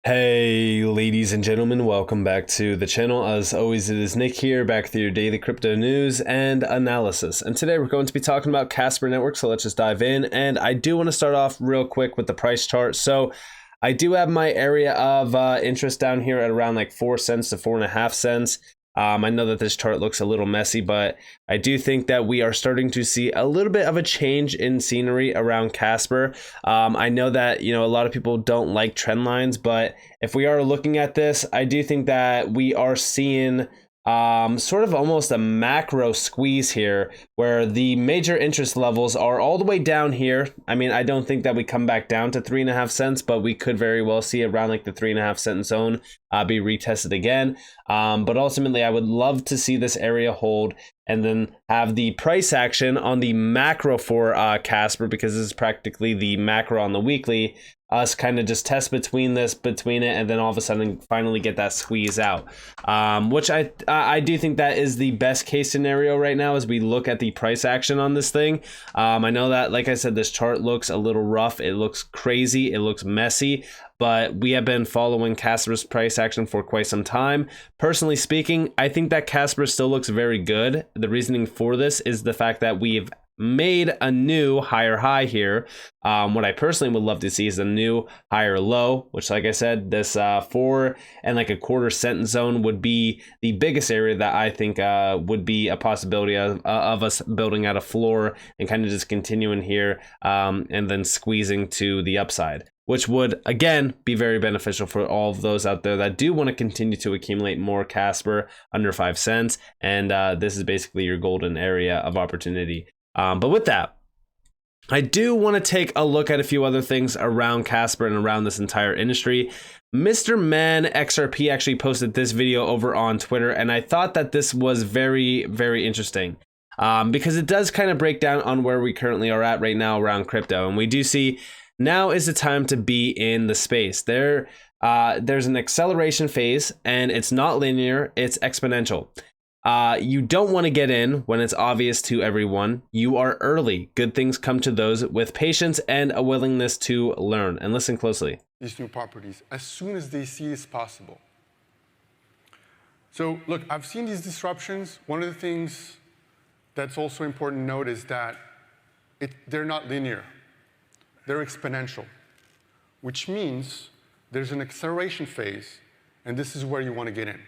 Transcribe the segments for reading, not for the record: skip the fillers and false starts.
Hey ladies and gentlemen, welcome back to the channel. As always, it is Nick here, back with your daily crypto news and analysis. And today we're going to be talking about Casper Network, so let's just dive in. And I do want to start off real quick with the price chart. So I do have my area of interest down here at around like 4 cents to 4.5 cents. I know that this chart looks a little messy, but I do think that we are starting to see a little bit of a change in scenery around Casper. I know that, a lot of people don't like trend lines, but if we are looking at this, I do think that we are seeing sort of almost a macro squeeze here where the major interest levels are all the way down here. I mean, I don't think that we come back down to 3.5 cents, but we could very well see around like the 3.5 cent zone be retested again. But ultimately, I would love to see this area hold and then have the price action on the macro for Casper, because this is practically the macro on the weekly. Us kind of just test between it, and then all of a sudden finally get that squeeze out, which I do think that is the best case scenario right now as we look at the price action on this thing. I know that, like I said, this chart looks a little rough, it looks crazy, it looks messy, but we have been following Casper's price action for quite some time. Personally speaking, I think that Casper still looks very good. The reasoning for this is the fact that we've made a new higher high here. What I personally would love to see is a new higher low, which, like I said, this 4.25 cent zone would be the biggest area that I think would be a possibility of us building out a floor and kind of just continuing here and then squeezing to the upside, which would, again, be very beneficial for all of those out there that do want to continue to accumulate more Casper under 5 cents. And this is basically your golden area of opportunity. But with that, I do want to take a look at a few other things around Casper and around this entire industry. Mr. Man XRP actually posted this video over on Twitter, and I thought that this was very, very interesting. Because it does kind of break down on where we currently are at right now around crypto. And we do see now is the time to be in the space. There's an acceleration phase, and it's not linear, it's exponential. You don't want to get in when it's obvious to everyone. You are early. Good things come to those with patience and a willingness to learn. And listen closely. These new properties as soon as they see it's possible. So look, I've seen these disruptions. One of the things that's also important to note is that they're not linear. They're exponential, which means there's an acceleration phase, and this is where you want to get in.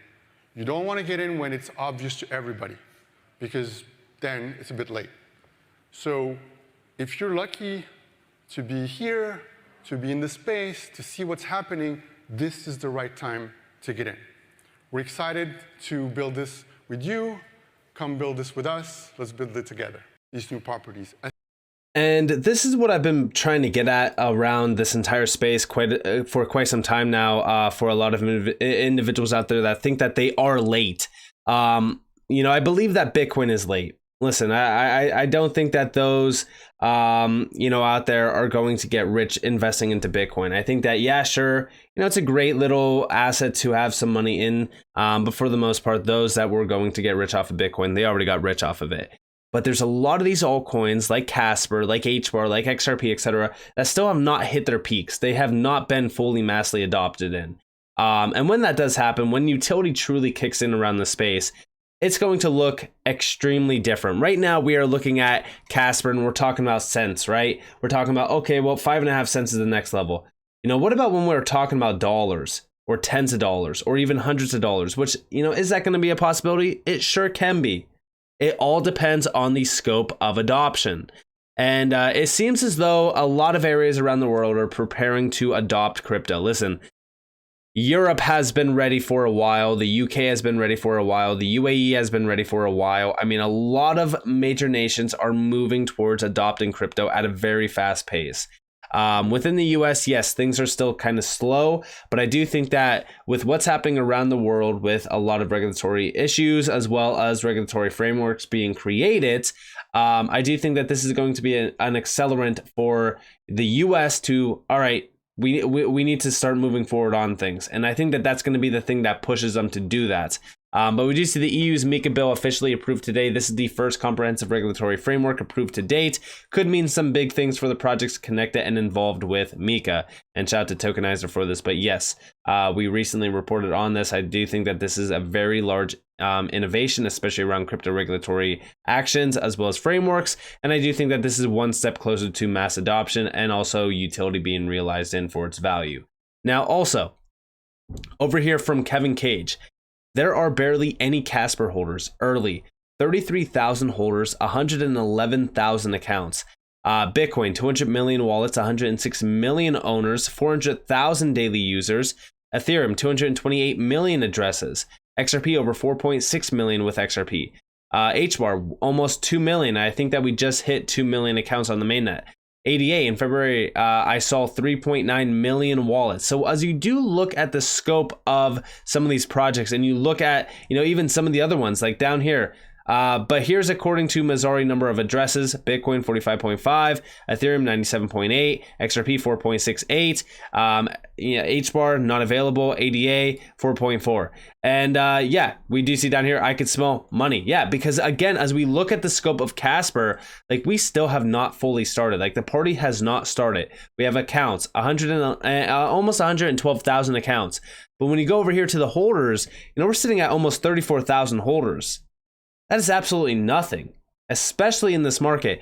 You don't want to get in when it's obvious to everybody, because then it's a bit late. So if you're lucky to be here, to be in the space, to see what's happening, this is the right time to get in. We're excited to build this with you. Come build this with us. Let's build it together. These new properties. And this is what I've been trying to get at around this entire space for quite some time now, for a lot of individuals out there that think that they are late. I believe that Bitcoin is late. Listen, I don't think that those, out there are going to get rich investing into Bitcoin. I think that, yeah, sure, it's a great little asset to have some money in. But for the most part, those that were going to get rich off of Bitcoin, they already got rich off of it. But there's a lot of these altcoins like Casper, like HBAR, like XRP, etc., that still have not hit their peaks. They have not been fully massively adopted in. And when that does happen, when utility truly kicks in around the space, it's going to look extremely different. Right now, we are looking at Casper and we're talking about cents, right? We're talking about, okay, well, 5.5 cents is the next level. What about when we're talking about dollars or tens of dollars or even hundreds of dollars, which, is that going to be a possibility? It sure can be. It all depends on the scope of adoption. And it seems as though a lot of areas around the world are preparing to adopt crypto. Listen, Europe has been ready for a while. The UK has been ready for a while. The UAE has been ready for a while. I mean, a lot of major nations are moving towards adopting crypto at a very fast pace. Within the US, yes, things are still kind of slow, but I do think that with what's happening around the world with a lot of regulatory issues as well as regulatory frameworks being created, I do think that this is going to be an accelerant for the US to, all right, we need to start moving forward on things. And I think that that's going to be the thing that pushes them to do that. But we do see the EU's MiCA bill officially approved today. This is the first comprehensive regulatory framework approved to date. Could mean some big things for the projects connected and involved with MiCA. And shout out to Tokenizer for this. But yes, we recently reported on this. I do think that this is a very large innovation, especially around crypto regulatory actions as well as frameworks. And I do think that this is one step closer to mass adoption and also utility being realized in for its value. Now, also, over here from Kevin Cage, there are barely any Casper holders early, 33,000 holders, 111,000 accounts. Bitcoin, 200 million wallets, 106 million owners, 400,000 daily users. Ethereum, 228 million addresses. XRP, over 4.6 million with XRP. HBAR, almost 2 million. I think that we just hit 2 million accounts on the mainnet. ADA in February, I saw 3.9 million wallets. So as you do look at the scope of some of these projects and you look at, even some of the other ones like down here, but here's according to Mazzari number of addresses: Bitcoin 45.5, Ethereum 97.8, XRP 4.68, HBAR not available, ADA 4.4. And yeah, we do see down here, I could smell money. Yeah, because again, as we look at the scope of Casper, like we still have not fully started. Like the party has not started. We have accounts, almost 112,000 accounts. But when you go over here to the holders, we're sitting at almost 34,000 holders. That is absolutely nothing, especially in this market.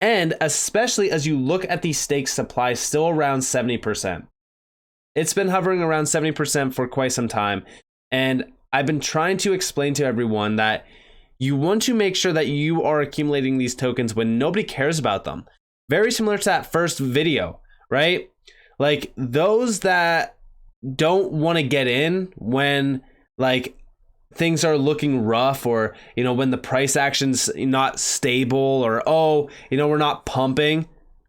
And especially as you look at the stake supply still around 70%. It's been hovering around 70% for quite some time. And I've been trying to explain to everyone that you want to make sure that you are accumulating these tokens when nobody cares about them. Very similar to that first video, right? Like those that don't want to get in when like things are looking rough, or when the price action's not stable, or we're not pumping,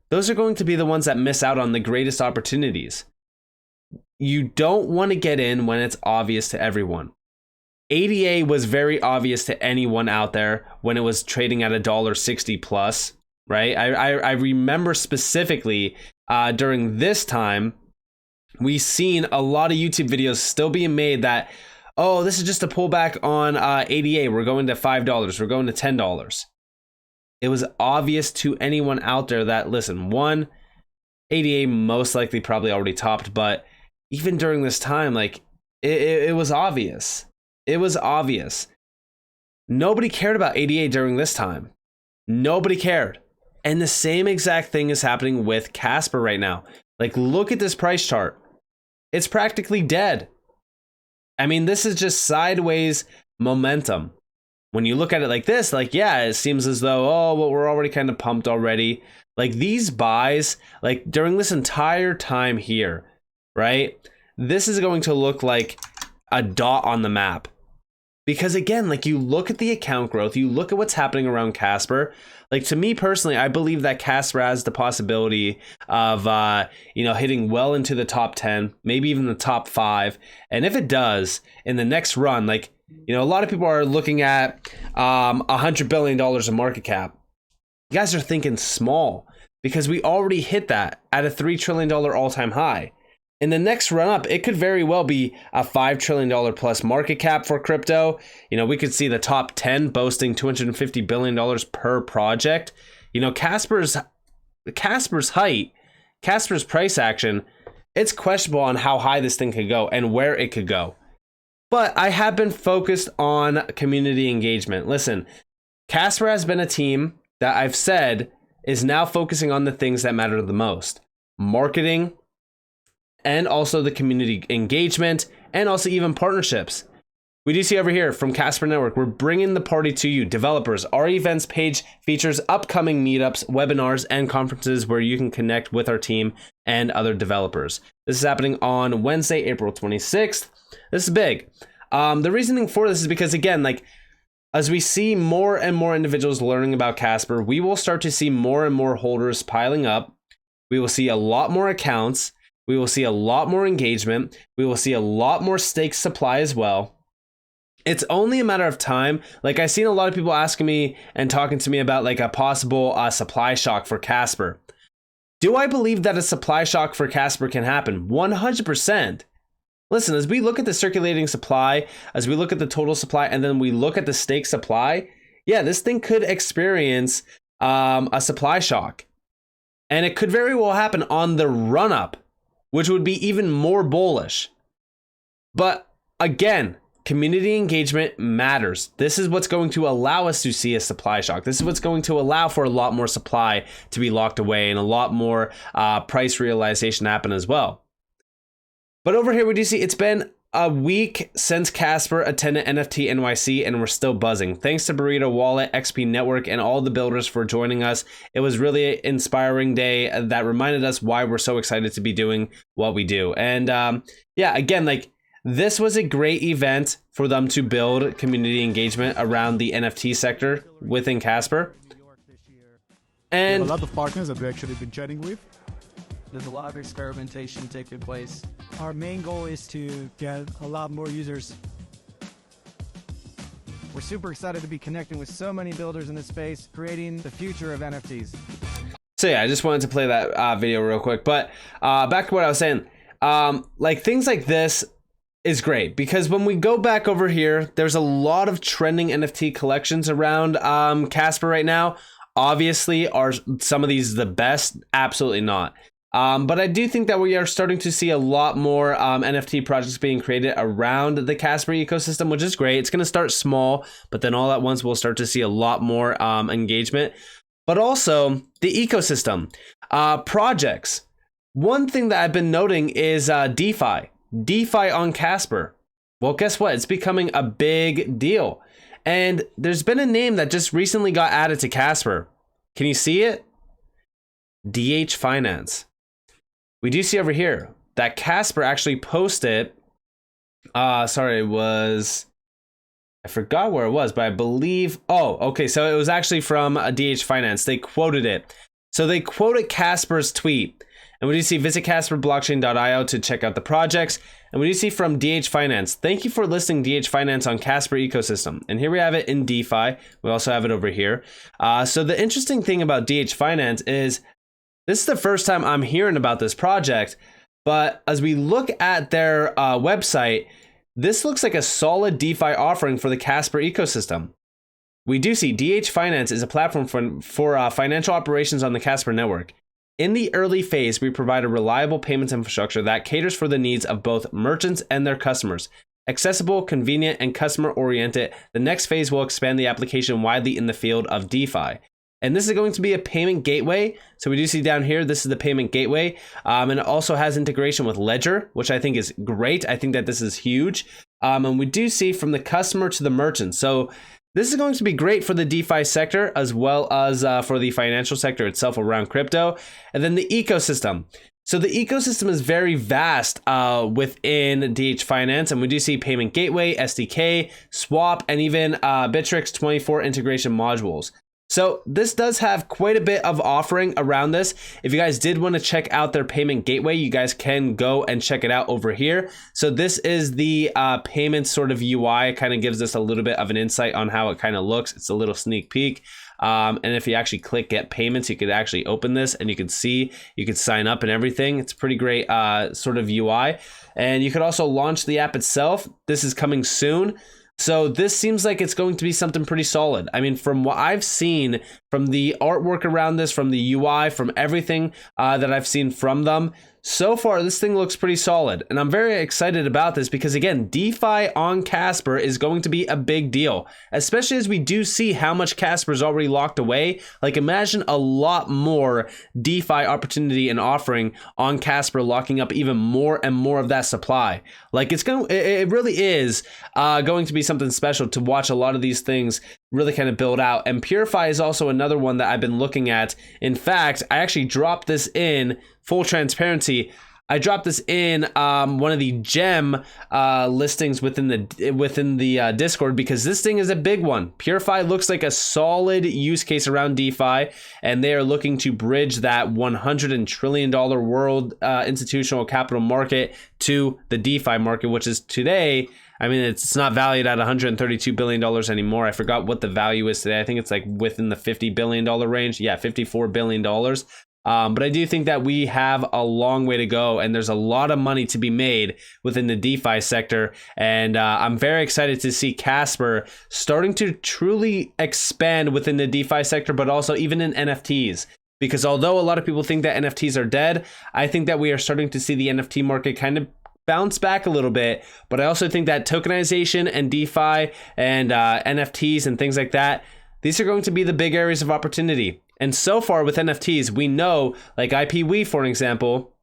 those are going to be the ones that miss out on the greatest opportunities. You don't want to get in when it's obvious to everyone. ADA was very obvious to anyone out there when it was trading at $1.60 plus, right? I remember specifically during this time, we seen a lot of YouTube videos still being made that, this is just a pullback on ADA. We're going to $5. We're going to $10. It was obvious to anyone out there that, listen, one, ADA most likely probably already topped, but even during this time, like it was obvious. It was obvious. Nobody cared about ADA during this time. Nobody cared. And the same exact thing is happening with Casper right now. Like, look at this price chart. It's practically dead. I mean, this is just sideways momentum. When you look at it like this, like, yeah, it seems as though, we're already kind of pumped already. Like these buys, like during this entire time here, right? This is going to look like a dot on the map. Because again, like you look at the account growth, you look at what's happening around Casper. Like to me personally, I believe that Casper has the possibility of, hitting well into the top 10, maybe even the top 5. And if it does in the next run, like, a lot of people are looking at $100 billion of market cap. You guys are thinking small because we already hit that at a $3 trillion all-time high. In the next run up, it could very well be a $5 trillion plus market cap for crypto. We could see the top 10 boasting $250 billion per project. Casper's height, Casper's price action, it's questionable on how high this thing could go and where it could go. But I have been focused on community engagement. Listen, Casper has been a team that I've said is now focusing on the things that matter the most: marketing, and also the community engagement, and also even partnerships. We do see over here from Casper Network, we're bringing the party to you. Developers, our events page features upcoming meetups, webinars, and conferences where you can connect with our team and other developers. This is happening on Wednesday, April 26th. This is big. The reasoning for this is because, again, like as we see more and more individuals learning about Casper, we will start to see more and more holders piling up. We will see a lot more accounts. We will see a lot more engagement. We will see a lot more stake supply as well. It's only a matter of time. Like I've seen a lot of people asking me and talking to me about like a possible supply shock for Casper. Do I believe that a supply shock for Casper can happen? 100%. listen, as we look at the circulating supply, as we look at the total supply, and then we look at the stake supply, yeah, this thing could experience a supply shock. And it could very well happen on the run up, which would be even more bullish. But again, community engagement matters. This is what's going to allow us to see a supply shock. This is what's going to allow for a lot more supply to be locked away and a lot more price realization happen as well. But over here, we do see it's been a week since Casper attended NFT NYC, and we're still buzzing. Thanks to Burrito Wallet, XP Network, and all the builders for joining us. It was really an inspiring day that reminded us why we're so excited to be doing what we do. And yeah, again, like, this was a great event for them to build community engagement around the NFT sector within Casper. And a lot of partners that we've actually been chatting with. There's a lot of experimentation taking place. Our main goal is to get a lot more users. We're super excited to be connecting with so many builders in this space, creating the future of NFTs. So yeah, I just wanted to play that video real quick. But back to what I was saying, like, things like this is great because when we go back over here, there's a lot of trending NFT collections around Casper right now. Obviously, are some of these the best? Absolutely not. But I do think that we are starting to see a lot more NFT projects being created around the Casper ecosystem, which is great. It's going to start small, but then all at once we'll start to see a lot more engagement. But also the ecosystem projects. One thing that I've been noting is DeFi on Casper. Well, guess what? It's becoming a big deal. And there's been a name that just recently got added to Casper. Can you see it? DH Finance. We do see over here that Casper actually posted, I forgot where it was, but I believe, okay, so it was actually from DH Finance. They quoted it. So they quoted Casper's tweet. And we do see visit casperblockchain.io to check out the projects. And we do see from DH Finance, thank you for listing DH Finance on Casper ecosystem. And here we have it in DeFi. We also have it over here. So the interesting thing about DH Finance is this is the first time I'm hearing about this project. But as we look at their website, this looks like a solid DeFi offering for the Casper ecosystem. We do see DH Finance is a platform for financial operations on the Casper network. In the early phase, we provide a reliable payments infrastructure that caters for the needs of both merchants and their customers. Accessible, convenient, and customer-oriented, the next phase will expand the application widely in the field of DeFi. And this is going to be a payment gateway. So we do see down here, this is the payment gateway. And it also has integration with Ledger, which I think is great. I think that this is huge. And we do see from the customer to the merchant. So this is going to be great for the DeFi sector as well as for the financial sector itself around crypto. And then the ecosystem. So the ecosystem is very vast within DH Finance. And we do see payment gateway, SDK, swap, and even Bittrex 24 integration modules. So this does have quite a bit of offering around this. If you guys did want to check out their payment gateway, you guys can go and check it out over here. So this is the payment sort of UI. It kind of gives us a little bit of an insight on how it kind of looks. It's a little sneak peek. And if you actually click get payments, you could actually open this and you can see, you could sign up and everything. It's pretty great sort of UI. And you could also launch the app itself. This is coming soon. So this seems like it's going to be something pretty solid. I mean, from what I've seen, from the artwork around this, from the UI, from everything that I've seen from them, so far this thing looks pretty solid. And I'm very excited about this because, again, DeFi on Casper is going to be a big deal, especially as we do see how much Casper is already locked away. Like, imagine a lot more DeFi opportunity and offering on Casper, locking up even more and more of that supply. Like, it really is going to be something special to watch a lot of these things really kind of build out. And Purify is also another one that I've been looking at. In fact, I actually dropped this in full transparency. I dropped this in one of the gem listings within the Discord because this thing is a big one. Purify looks like a solid use case around DeFi, and they are looking to bridge that $100 trillion world institutional capital market to the DeFi market, which is today, I mean, it's not valued at $132 billion anymore. I forgot what the value is today. I think it's like within the $50 billion range. Yeah, $54 billion. But I do think that we have a long way to go, and there's a lot of money to be made within the DeFi sector. And I'm very excited to see Casper starting to truly expand within the DeFi sector, but also even in NFTs. Because although a lot of people think that NFTs are dead, I think that we are starting to see the NFT market kind of bounce back a little bit. But I also think that tokenization and DeFi and NFTs and things like that, these are going to be the big areas of opportunity. And so far with NFTs, we know, like IPWe, for example,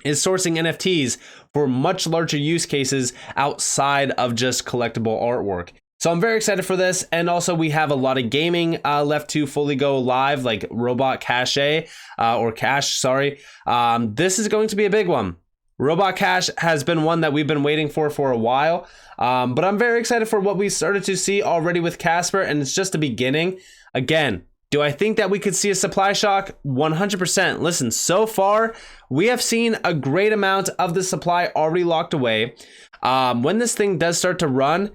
is sourcing NFTs for much larger use cases outside of just collectible artwork. So I'm very excited for this. And also we have a lot of gaming left to fully go live, like Robot Cash, sorry. This is going to be a big one. Robot Cash has been one that we've been waiting for a while. But I'm very excited for what we started to see already with Casper, and it's just the beginning. Again, do I think that we could see a supply shock? 100%. Listen, so far, we have seen a great amount of the supply already locked away. When this thing does start to run,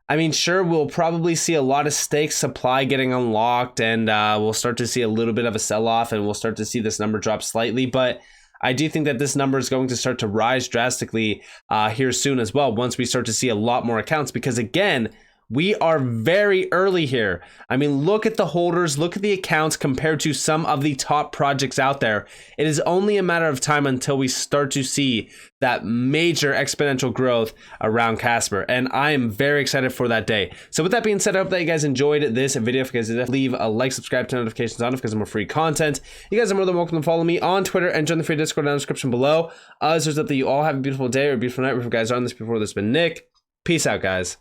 I mean, sure, we'll probably see a lot of stake supply getting unlocked, and we'll start to see a little bit of a sell-off, and we'll start to see this number drop slightly. But I do think that this number is going to start to rise drastically here soon as well, once we start to see a lot more accounts, because again, we are very early here. I mean, look at the holders, look at the accounts compared to some of the top projects out there. It is only a matter of time until we start to see that major exponential growth around Casper. And I am very excited for that day. So with that being said, I hope that you guys enjoyed this video. If you guys did, leave a like, subscribe, turn notifications on because of more free content. You guys are more than welcome to follow me on Twitter and join the free Discord down in the description below. Others, that you all have a beautiful day or a beautiful night. If you guys are on this before, this has been Nick. Peace out, guys.